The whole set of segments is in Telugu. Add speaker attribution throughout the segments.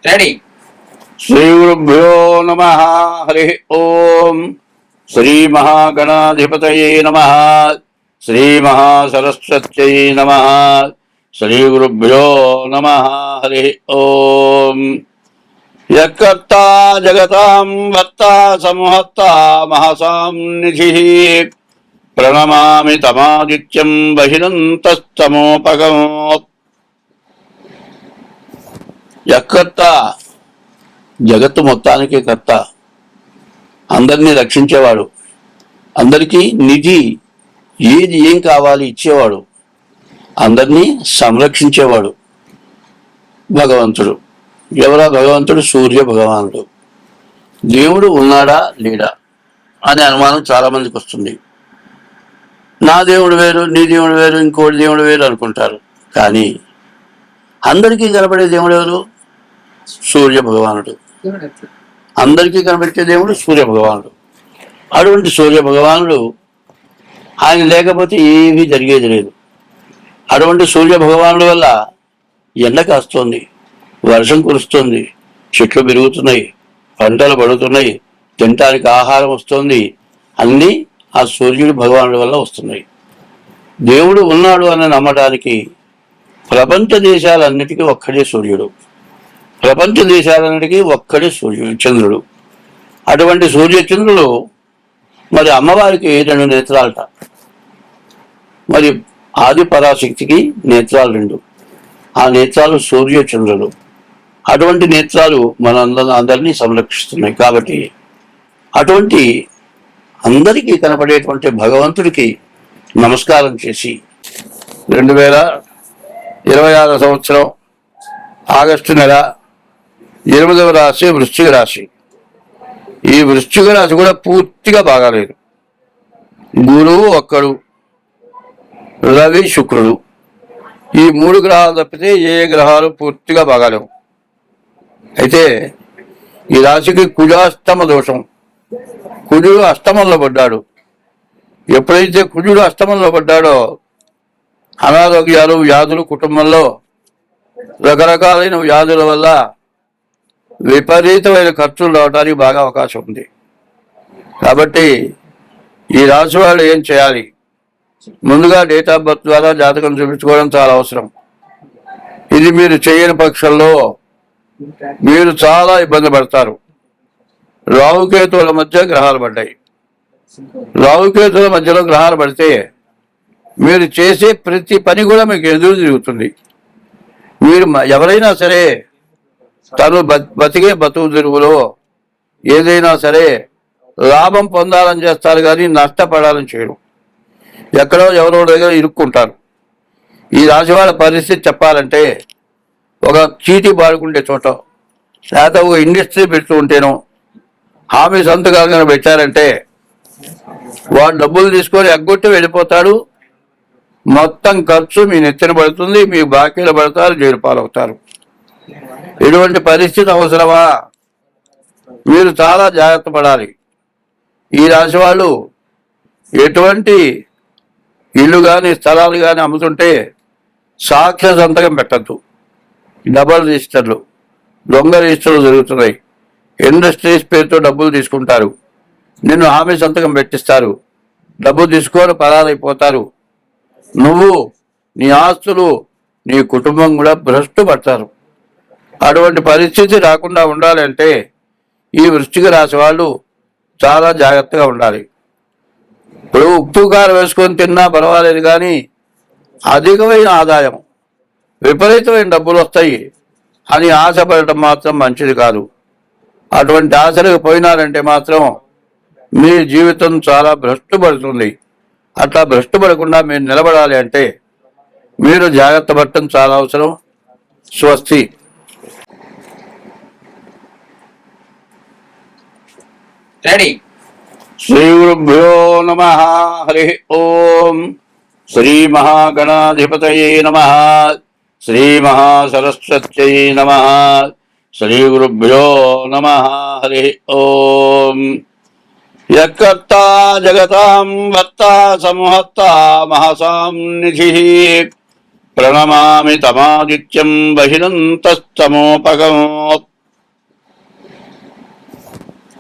Speaker 1: రెడీ.
Speaker 2: శ్రీ గురుభ్యో నమః. హరి ఓం. శ్రీ మహాగణాధిపతయే నమః. శ్రీ మహాసరస్వత్యై నమః. శ్రీ గురుభ్యో నమః. హరి ఓం. యకర్తా జగతాం వర్తా సంహర్తా మహసాం నిధిః ప్రణమామి తమాదిత్యం బహిరంతస్తమోపగం. యకర్త, జగత్తు మొత్తానికి కర్త, అందరినీ రక్షించేవాడు, అందరికీ నిధి, ఏది ఏం కావాలి ఇచ్చేవాడు, అందరినీ సంరక్షించేవాడు భగవంతుడు. ఎవరా భగవంతుడు? సూర్య భగవానుడు. దేవుడు ఉన్నాడా లేడా అనే అనుమానం చాలా మందికి వస్తుంది. నా దేవుడు వేరు, నీ దేవుడు వేరు, ఇంకోటి దేవుడు వేరు అనుకుంటారు. కానీ అందరికీ కనబడే దేవుడు ఎవరు? సూర్య భగవానుడు. అందరికీ కనబెట్టే దేవుడు సూర్య భగవానుడు. అటువంటి సూర్య భగవానుడు, ఆయన లేకపోతే ఏమీ జరిగేది లేదు. అటువంటి సూర్య భగవానుడు వల్ల ఎండ కాస్తుంది, వర్షం కురుస్తుంది, చెట్లు పెరుగుతున్నాయి, పంటలు పడుతున్నాయి, తినటానికి ఆహారం వస్తుంది. అన్నీ ఆ సూర్యుడు భగవానుడి వల్ల వస్తున్నాయి. దేవుడు ఉన్నాడు అని నమ్మడానికి ప్రపంచ దేశాలన్నిటికీ ఒక్కడే సూర్యుడు. ప్రపంచ దేశాలన్నిటికీ ఒక్కడే సూర్యుడు, చంద్రుడు. అటువంటి సూర్యచంద్రుడు మరి అమ్మవారికి 2 నేత్రాలట. మరి ఆది పరాశక్తికి నేత్రాలు 2. ఆ నేత్రాలు సూర్యచంద్రుడు. అటువంటి నేత్రాలు అందరినీ సంరక్షిస్తున్నాయి. కాబట్టి అటువంటి అందరికీ కనపడేటువంటి భగవంతుడికి నమస్కారం చేసి 2026 సంవత్సరం ఆగస్టు నెల 8వ రాశి వృశ్చిక రాశి. ఈ వృశ్చిక రాశి కూడా పూర్తిగా బాగాలేదు. గురువు ఒక్కడు, రవి శుక్రుడు, ఈ 3 గ్రహాలు తప్పితే ఏ గ్రహాలు పూర్తిగా బాగాలేవు. అయితే ఈ రాశికి కుజాష్టమ దోషం. కుజుడు అష్టమంలో పడ్డాడు. ఎప్పుడైతే కుజుడు అష్టమంలో పడ్డాడో అనారోగ్యాలు, వ్యాధులు, కుటుంబంలో రకరకాలైన వ్యాధుల వల్ల విపరీతమైన ఖర్చులు రావడానికి బాగా అవకాశం ఉంది. కాబట్టి ఈ రాశి వాళ్ళు ఏం చేయాలి? ముందుగా డేట్ ఆఫ్ బర్త్ ద్వారా జాతకం చూపించుకోవడం చాలా అవసరం. ఇది మీరు చేయని పక్షంలో మీరు చాలా ఇబ్బంది పడతారు. రాహుకేతువుల మధ్య గ్రహాలు పడ్డాయి. రాహుకేతువుల మధ్యలో గ్రహాలు పడితే మీరు చేసే ప్రతి పని కూడా మీకు ఎదురు తిరుగుతుంది. మీరు ఎవరైనా సరే తను బతికే బతుకు తిరుగులో ఏదైనా సరే లాభం పొందాలని చేస్తారు, కానీ నష్టపడాలని చేయరు. ఎక్కడో ఎవరో దగ్గర ఇరుక్కుంటారు. ఈ రాశి వాళ్ళ పరిస్థితి చెప్పాలంటే, ఒక చీటీ బాడుకుంటే చోట, లేకపోతే ఒక ఇండస్ట్రీ పెడుతూ ఉంటేనో, హామీ సంతకాలు పెట్టారంటే వాడు డబ్బులు తీసుకొని ఎగ్గొట్టి వెళ్ళిపోతాడు. మొత్తం ఖర్చు మీ నెత్తిన పడుతుంది, మీ బాకీలు పడతారు, జైలు పాలవుతారు. ఇటువంటి పరిస్థితి అవసరమా? మీరు చాలా జాగ్రత్త పడాలి. ఈ రాశి వాళ్ళు ఎటువంటి ఇల్లు కానీ స్థలాలు కానీ అమ్ముతుంటే సాక్ష్య సంతకం పెట్టద్దు. డబల్ రిజిస్టర్లు, దొంగ రిజిస్టర్లు జరుగుతున్నాయి. ఇండస్ట్రీస్ పేరుతో డబ్బులు తీసుకుంటారు, నిన్ను హామీ సంతకం పెట్టిస్తారు, డబ్బు తీసుకొని పరారైపోతారు. నువ్వు, నీ ఆస్తులు, నీ కుటుంబం కూడా భ్రష్టు పడతారు. అటువంటి పరిస్థితి రాకుండా ఉండాలంటే ఈ వృశ్చిక రాశి వాళ్ళు చాలా జాగ్రత్తగా ఉండాలి. ఇప్పుడు ఉప్పు కారం వేసుకొని తిన్నా పర్వాలేదు, కానీ అధికమైన ఆదాయం, విపరీతమైన డబ్బులు వస్తాయి అని ఆశపడటం మాత్రం మంచిది కాదు. అటువంటి ఆశలకు పోయినారంటే మాత్రం మీ జీవితం చాలా భ్రష్టు పడుతుంది. అట్లా భ్రష్టు పడకుండా మీరు నిలబడాలి అంటే మీరు జాగ్రత్త పడటం చాలా అవసరం. స్వస్తి.
Speaker 1: రెడీ.
Speaker 2: శ్రీ గురుభ్యో నమః. హరి ఓం. శ్రీ మహాగణాధిపతయే నమః. శ్రీ మహాసరస్వత్యై నమః. శ్రీ గురుభ్యో నమః. హరి ఓం. యకర్తా జగతాం వర్తా సంహర్తా మహసాం నిధిః ప్రణమామి తమాదిత్యం బహిరంతస్తమోపగం.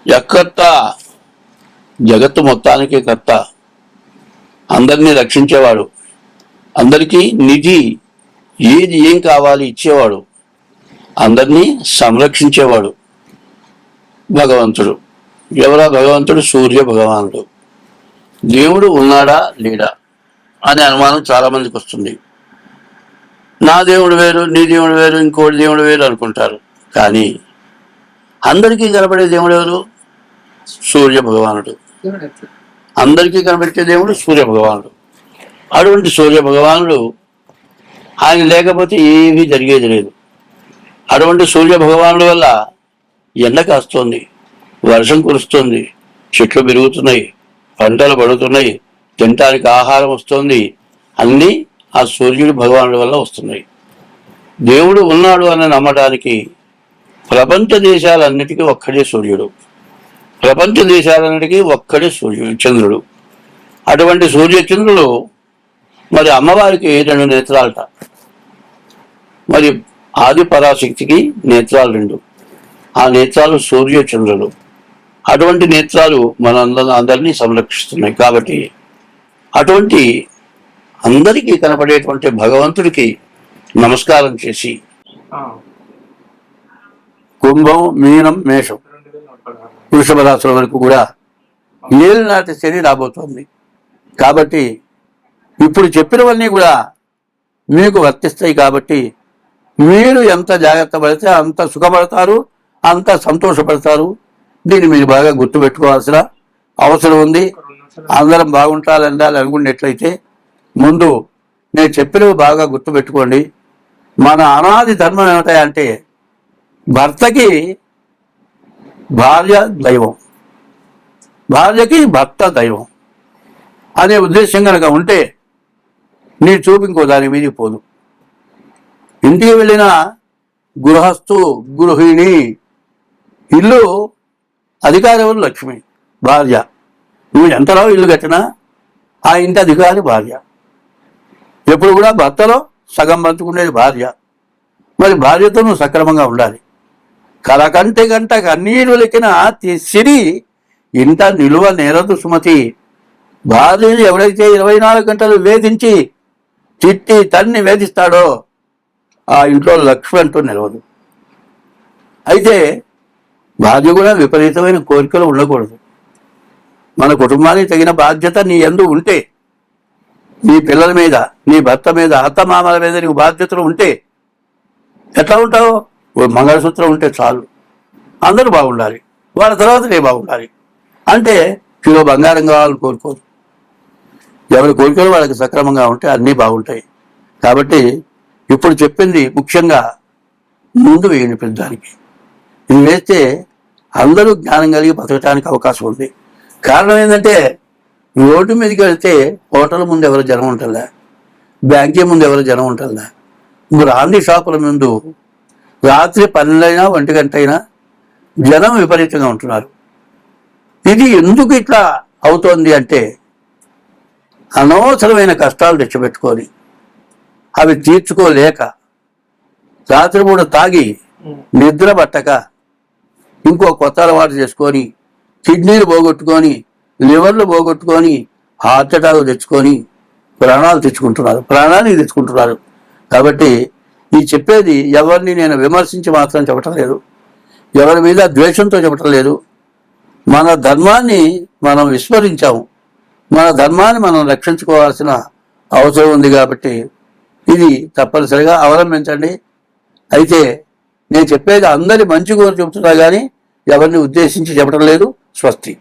Speaker 2: యకర్త, జగత్తు మొత్తానికి కర్త, అందరినీ రక్షించేవాడు, అందరికీ నిధి, ఏది ఏం కావాలి ఇచ్చేవాడు, అందరినీ సంరక్షించేవాడు భగవంతుడు. ఎవరా భగవంతుడు? సూర్య భగవానుడు. దేవుడు ఉన్నాడా లేడా అనే అనుమానం చాలా మందికి వస్తుంది. నా దేవుడు వేరు, నీ దేవుడు వేరు, ఇంకోటి దేవుడు వేరు అనుకుంటారు. కానీ అందరికీ కనబడే దేవుడు ఎవరు? సూర్య భగవానుడు. అందరికీ కనబెట్టే దేవుడు సూర్య భగవానుడు. అటువంటి సూర్య భగవానుడు ఆయన లేకపోతే ఏమీ జరిగేది లేదు. అటువంటి సూర్య భగవానుడి వల్ల ఎండ కాస్తుంది, వర్షం కురుస్తుంది, చెట్లు పెరుగుతున్నాయి, పంటలు పడుతున్నాయి, తినటానికి ఆహారం వస్తుంది. అన్నీ ఆ సూర్యుడి భగవానుడి వల్ల వస్తున్నాయి. దేవుడు ఉన్నాడు అని నమ్మడానికి ప్రపంచ దేశాలన్నిటికీ ఒక్కడే సూర్యుడు. ప్రపంచ దేశాలన్నిటికీ ఒక్కడే సూర్యుడు, చంద్రుడు. అటువంటి సూర్యచంద్రుడు మరి అమ్మవారికి 2 నేత్రాలట. మరి ఆది పరాశక్తికి నేత్రాలు 2. ఆ నేత్రాలు సూర్యచంద్రుడు. అటువంటి నేత్రాలు అందరినీ సంరక్షిస్తున్నాయి. కాబట్టి అటువంటి అందరికీ కనపడేటువంటి భగవంతుడికి నమస్కారం చేసి కుంభం, మీనం, మేషం, వృషభ రాశుల వరకు కూడా ఏలినాటి శని రాబోతోంది. కాబట్టి ఇప్పుడు చెప్పినవన్నీ కూడా మీకు వర్తిస్తాయి. కాబట్టి మీరు ఎంత జాగ్రత్త పడితే అంత సుఖపడతారు, అంత సంతోషపడతారు. దీన్ని మీరు బాగా గుర్తుపెట్టుకోవాల్సిన అవసరం ఉంది. అందరం బాగుంటాలని అనుకున్నట్లయితే ముందు నేను చెప్పినవి బాగా గుర్తుపెట్టుకోండి. మన అనాది ధర్మం ఏమిటంటే భర్తకి భార్య దైవం, భార్యకి భర్త దైవం అనే ఉద్దేశం కనుక ఉంటే నీ చూపు ఇంకో దాని మీదకి పోదు. ఇంటికి వెళ్ళిన గృహస్థు, గృహిణి, ఇల్లు అధికారి ఎవరు? లక్ష్మి, భార్య. నువ్వు ఎంతలో ఇల్లు కట్టినా ఆ ఇంటి అధికారి భార్య. ఎప్పుడు కూడా భర్తలో సగం పంచుకునేది భార్య. మరి భార్యతో నువ్వు సక్రమంగా ఉండాలి. కలకంటి గంట కన్నీరు లెక్కిన సిరి ఇంట నిలువ నేరదు సుమతి. భార్యను ఎవరైతే 24 గంటలు వేధించి తిట్టి తన్ని వేధిస్తాడో ఆ ఇంట్లో లక్ష్మి అంటూ నిలవదు. అయితే భార్య కూడా విపరీతమైన కోరికలు ఉండకూడదు. మన కుటుంబానికి తగిన బాధ్యత నీ యందు ఉంటే, నీ పిల్లల మీద, నీ భర్త మీద, అత్తమామల మీద నీకు బాధ్యతలు ఉంటే ఎట్లా ఉంటావు? మంగళసూత్రం ఉంటే చాలు, అందరూ బాగుండాలి, వాళ్ళ తర్వాత నేను బాగుండాలి అంటే కిలో బంగారం కావాలని కోరుకోరు. ఎవరి కోరికలు వాళ్ళకి సక్రమంగా ఉంటే అన్నీ బాగుంటాయి. కాబట్టి ఇప్పుడు చెప్పింది ముఖ్యంగా ముందు వేయండి పెద్దానికి. ఇది వేస్తే అందరూ జ్ఞానం కలిగి బతకడానికి అవకాశం ఉంది. కారణం ఏంటంటే రోడ్డు మీదకి వెళ్తే హోటల్ ముందు ఎవరు జనం ఉంటుందా, బ్యాంకీ ముందు ఎవరు జనం ఉంటుందా, బ్రాందీ షాపుల ముందు రాత్రి 12 అయినా 1 గంట అయినా జనం విపరీతంగా ఉంటున్నారు. ఇది ఎందుకు ఇట్లా అవుతోంది అంటే అనవసరమైన కష్టాలు తెచ్చిపెట్టుకొని అవి తీర్చుకోలేక రాత్రిపూట తాగి నిద్ర పట్టక ఇంకో కొత్త అలవాటు చేసుకొని కిడ్నీలు పోగొట్టుకొని, లివర్లు పోగొట్టుకొని, హార్ట్ అటాక్ తెచ్చుకొని ప్రాణాలు తెచ్చుకుంటున్నారు. కాబట్టి ఈ చెప్పేది ఎవరిని నేను విమర్శించి మాత్రం చెప్పటం లేదు, ఎవరి మీద ద్వేషంతో చెప్పటం లేదు. మన ధర్మాన్ని మనం విస్మరించాము, మన ధర్మాన్ని మనం రక్షించుకోవాల్సిన అవసరం ఉంది. కాబట్టి ఇది తప్పనిసరిగా అవలంబించండి. అయితే నేను చెప్పేది అందరి మంచి కోరి చెబుతున్నా కానీ ఎవరిని ఉద్దేశించి చెప్పడం లేదు. స్వస్తి.